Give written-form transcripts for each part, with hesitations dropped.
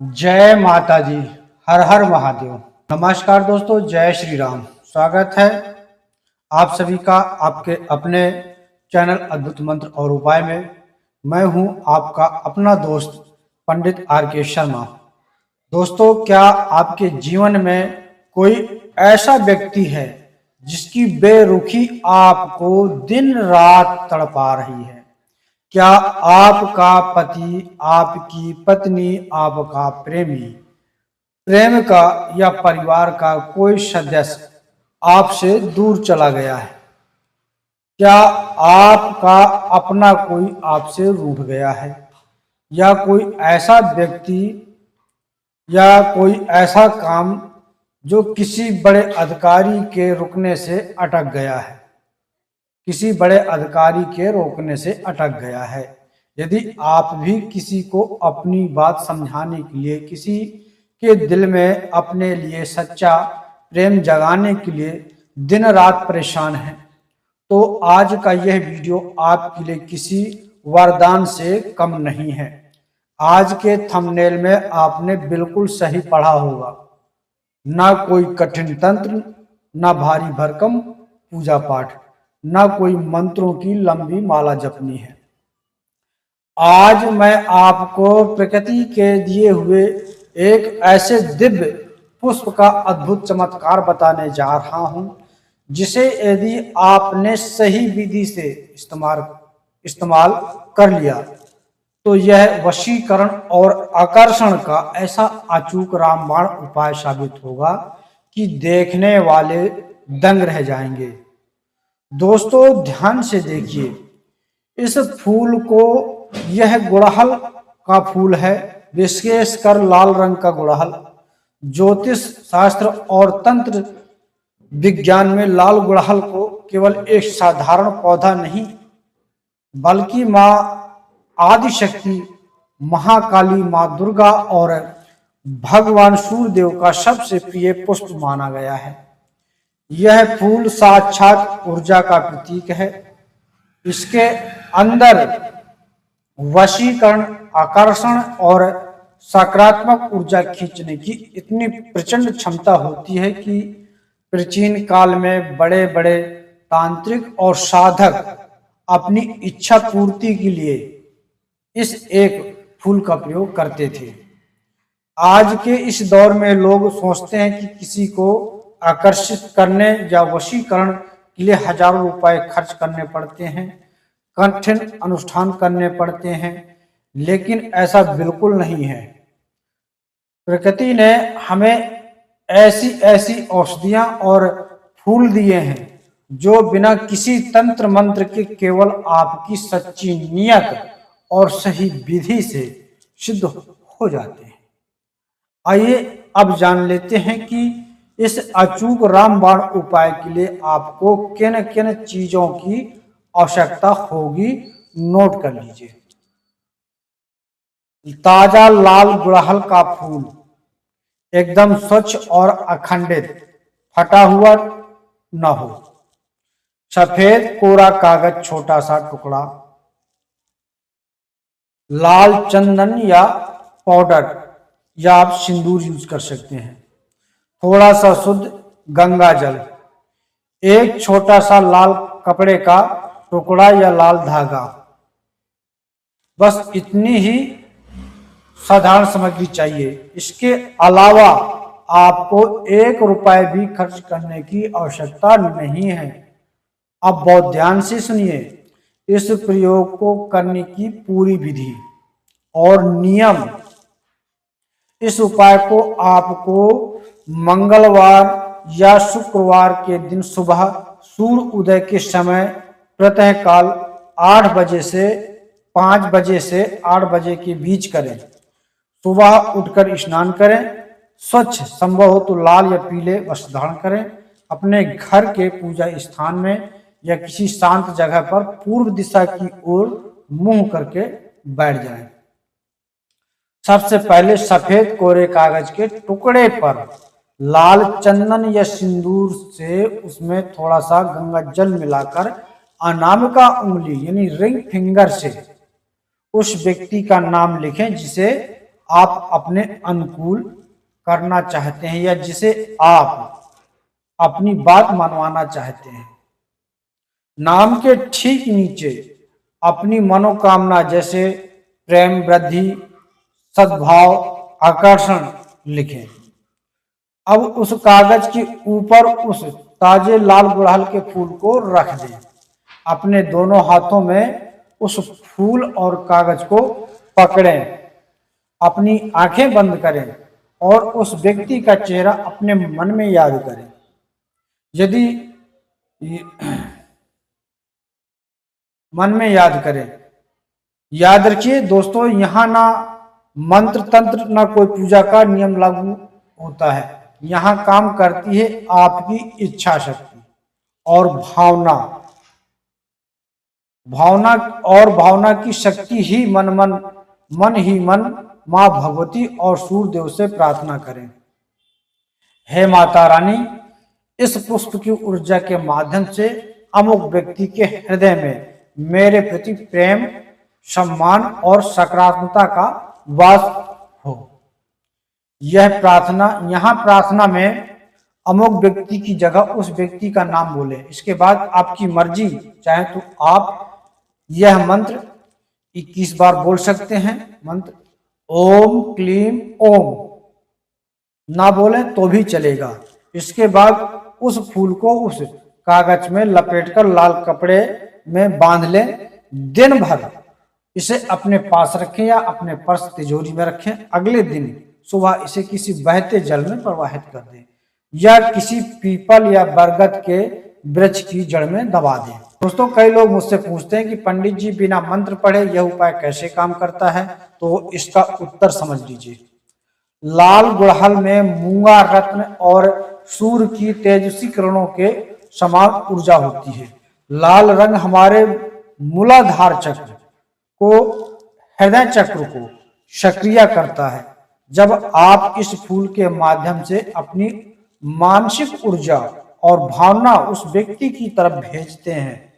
जय माता दी। हर हर महादेव। नमस्कार दोस्तों, जय श्री राम। स्वागत है आप सभी का आपके अपने चैनल अद्भुत मंत्र और उपाय में। मैं हूं आपका अपना दोस्त पंडित RK शर्मा। दोस्तों, क्या आपके जीवन में कोई ऐसा व्यक्ति है जिसकी बेरुखी आपको दिन रात तड़पा रही है? क्या आपका पति, आपकी पत्नी, आपका प्रेम का या परिवार का कोई सदस्य आपसे दूर चला गया है? क्या आपका अपना कोई आपसे रूठ गया है? या कोई ऐसा व्यक्ति या कोई ऐसा काम जो किसी बड़े अधिकारी के रुकने से अटक गया है? किसी बड़े अधिकारी के रोकने से अटक गया है। यदि आप भी किसी को अपनी बात समझाने के लिए, किसी के दिल में अपने लिए सच्चा प्रेम जगाने के लिए दिन रात परेशान हैं, तो आज का यह वीडियो आपके लिए किसी वरदान से कम नहीं है। आज के थंबनेल में आपने बिल्कुल सही पढ़ा होगा। ना कोई कठिन तंत्र, ना भारी भरकम पूजा पाठ, ना कोई मंत्रों की लंबी माला जपनी है। आज मैं आपको प्रकृति के दिए हुए एक ऐसे दिव्य पुष्प का अद्भुत चमत्कार बताने जा रहा हूं, जिसे यदि आपने सही विधि से इस्तेमाल कर लिया तो यह वशीकरण और आकर्षण का ऐसा अचूक रामबाण उपाय साबित होगा कि देखने वाले दंग रह जाएंगे। दोस्तों, ध्यान से देखिए इस फूल को। यह गुड़हल का फूल है, विशेषकर लाल रंग का गुड़हल। ज्योतिष शास्त्र और तंत्र विज्ञान में लाल गुड़हल को केवल एक साधारण पौधा नहीं, बल्कि माँ आदिशक्ति, महाकाली, माँ दुर्गा और भगवान सूर्यदेव का सबसे प्रिय पुष्प माना गया है। यह फूल साक्षात ऊर्जा का प्रतीक है। इसके अंदर वशीकरण, आकर्षण और सकारात्मक ऊर्जा खींचने की इतनी प्रचंड क्षमता होती है कि प्राचीन काल में बड़े बड़े तांत्रिक और साधक अपनी इच्छा पूर्ति के लिए इस एक फूल का प्रयोग करते थे। आज के इस दौर में लोग सोचते हैं कि किसी को आकर्षित करने या वशीकरण के लिए हजारों रुपए खर्च करने पड़ते हैं, कठिन अनुष्ठान करने पड़ते हैं, लेकिन ऐसा बिल्कुल नहीं है। प्रकृति ने हमें ऐसी ऐसी औषधियां और फूल दिए हैं जो बिना किसी तंत्र मंत्र के केवल आपकी सच्ची नियत और सही विधि से सिद्ध हो जाते हैं। आइए अब जान लेते हैं कि इस अचूक रामबाण उपाय के लिए आपको किन किन चीजों की आवश्यकता होगी। नोट कर लीजिए। ताजा लाल गुड़हल का फूल, एकदम स्वच्छ और अखंडित, फटा हुआ न हो। सफेद कोरा कागज, छोटा सा टुकड़ा। लाल चंदन या पाउडर या आप सिंदूर यूज कर सकते हैं। थोड़ा सा शुद्ध गंगा जल, एक छोटा सा लाल कपड़े का टुकड़ा या लाल धागा। बस इतनी ही साधारण सामग्री चाहिए। इसके अलावा आपको 1 रुपए भी खर्च करने की आवश्यकता नहीं है। अब बहुत ध्यान से सुनिए। इस प्रयोग को करने की पूरी विधि और नियम। इस उपाय को आपको मंगलवार या शुक्रवार के दिन सुबह सूर्य उदय के समय प्रातः काल 8 बजे से 5 बजे से 8 बजे के बीच करें। सुबह उठकर स्नान करें। स्वच्छ, संभव हो तो लाल या पीले वस्त्र धारण करें। अपने घर के पूजा स्थान में या किसी शांत जगह पर पूर्व दिशा की ओर मुंह करके बैठ जाएं। सबसे पहले सफेद कोरे कागज के टुकड़े पर लाल चंदन या सिंदूर से उसमें थोड़ा सा गंगा जल मिलाकर अनामिका उंगली यानी रिंग फिंगर से उस व्यक्ति का नाम लिखें जिसे आप अपने अनुकूल करना चाहते हैं या जिसे आप अपनी बात मनवाना चाहते हैं। नाम के ठीक नीचे अपनी मनोकामना जैसे प्रेम, वृद्धि, सद्भाव, आकर्षण लिखें। अब उस कागज के ऊपर उस ताजे लाल गुड़हल के फूल को रख दें। अपने दोनों हाथों में उस फूल और कागज को पकड़ें। अपनी आंखें बंद करें और उस व्यक्ति का चेहरा अपने मन में याद करें। यदि मन में याद करें। याद रखिए दोस्तों, यहाँ ना मंत्र तंत्र ना कोई पूजा का नियम लागू होता है। यहाँ काम करती है आपकी इच्छा शक्ति और भावना। भावना की शक्ति ही मन ही मन माँ भगवती और सूर्यदेव से प्रार्थना करें। हे माता रानी, इस पुष्प की ऊर्जा के माध्यम से अमुक व्यक्ति के हृदय में मेरे प्रति प्रेम, सम्मान और सकारात्मकता का वास हो। यहाँ प्रार्थना में अमुक व्यक्ति की जगह उस व्यक्ति का नाम बोले। इसके बाद आपकी मर्जी चाहे तो आप यह मंत्र 21 बार बोल सकते हैं। मंत्र ओम क्लीम ओम ना बोले तो भी चलेगा। इसके बाद उस फूल को उस कागज में लपेटकर लाल कपड़े में बांध लें। दिन भर इसे अपने पास रखें या अपने पर्स तिजोरी में रखें। अगले दिन सुबह इसे किसी बहते जल में प्रवाहित कर दें या किसी पीपल या बरगद के वृक्ष की जड़ में दबा दें। दोस्तों, कई लोग मुझसे पूछते हैं कि पंडित जी बिना मंत्र पढ़े यह उपाय कैसे काम करता है, तो इसका उत्तर समझ लीजिए। लाल गुड़हल में मूंगा रत्न और सूर्य की तेजस्वी किरणों के समान ऊर्जा होती है। लाल रंग हमारे मूलाधार चक्र को, हृदय चक्र को सक्रिय करता है। जब आप इस फूल के माध्यम से अपनी मानसिक ऊर्जा और भावना उस व्यक्ति की तरफ भेजते हैं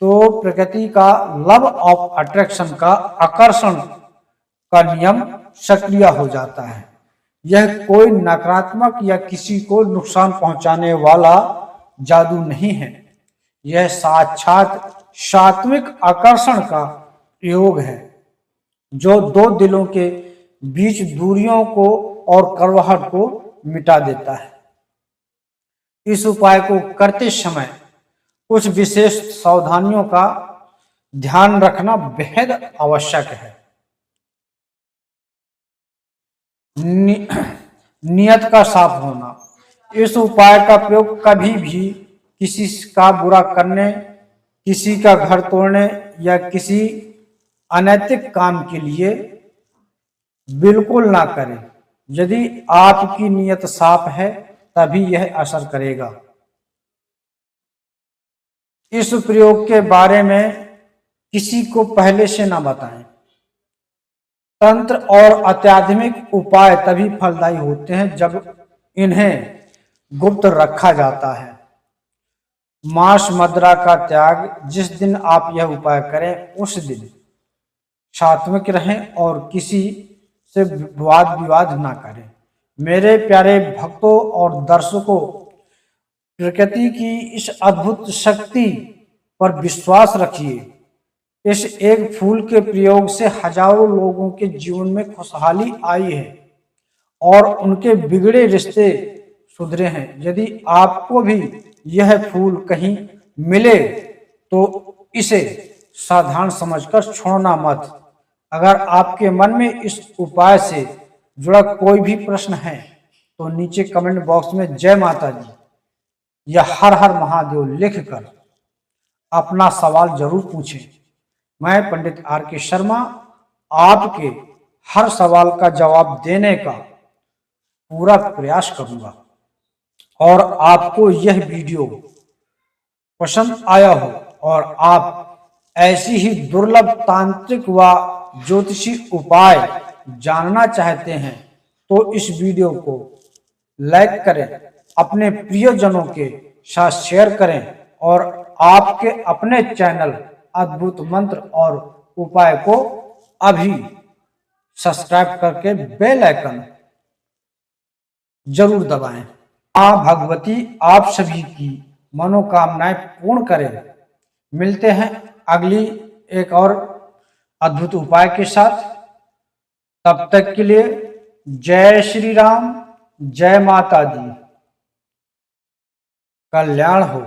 तो प्रकृति का लव ऑफ अट्रैक्शन का, आकर्षण का नियम सक्रिय हो जाता है। यह कोई नकारात्मक या किसी को नुकसान पहुंचाने वाला जादू नहीं है। यह साक्षात सात्विक आकर्षण का प्रयोग है जो दो दिलों के बीच दूरियों को और कड़वाहट को मिटा देता है। इस उपाय को करते समय कुछ विशेष सावधानियों का ध्यान रखना बेहद आवश्यक है। नियत का साफ होना। इस उपाय का प्रयोग कभी भी किसी का बुरा करने, किसी का घर तोड़ने या किसी अनैतिक काम के लिए बिल्कुल ना करें। यदि आपकी नियत साफ है तभी यह असर करेगा। इस प्रयोग के बारे में किसी को पहले से ना बताएं। तंत्र और अत्याधुनिक उपाय तभी फलदायी होते हैं जब इन्हें गुप्त रखा जाता है। मांस मदिरा का त्याग। जिस दिन आप यह उपाय करें उस दिन सात्विक रहें और किसी से वाद विवाद ना करें। मेरे प्यारे भक्तों और दर्शकों, प्रकृति की इस अद्भुत शक्ति पर विश्वास रखिए। इस एक फूल के प्रयोग से हजारों लोगों के जीवन में खुशहाली आई है और उनके बिगड़े रिश्ते सुधरे हैं। यदि आपको भी यह फूल कहीं मिले तो इसे साधारण समझकर छोड़ना मत। अगर आपके मन में इस उपाय से जुड़ा कोई भी प्रश्न है तो नीचे कमेंट बॉक्स में जय माता दी या हर हर महादेव लिखकर अपना सवाल जरूर पूछें। मैं पंडित RK शर्मा आपके हर सवाल का जवाब देने का पूरा प्रयास करूंगा। और आपको यह वीडियो पसंद आया हो और आप ऐसी ही दुर्लभ तांत्रिक व ज्योतिषी उपाय जानना चाहते हैं तो इस वीडियो को लाइक करें, अपने प्रियजनों के साथ शेयर करें और आपके अपने चैनल अद्भुत मंत्र और उपाय को अभी सब्सक्राइब करके बेल आइकन जरूर दबाएं। मां भगवती आप सभी की मनोकामनाएं पूर्ण करें। मिलते हैं अगली एक और अद्भुत उपाय के साथ। तब तक के लिए जय श्री राम, जय माता दी, कल्याण हो।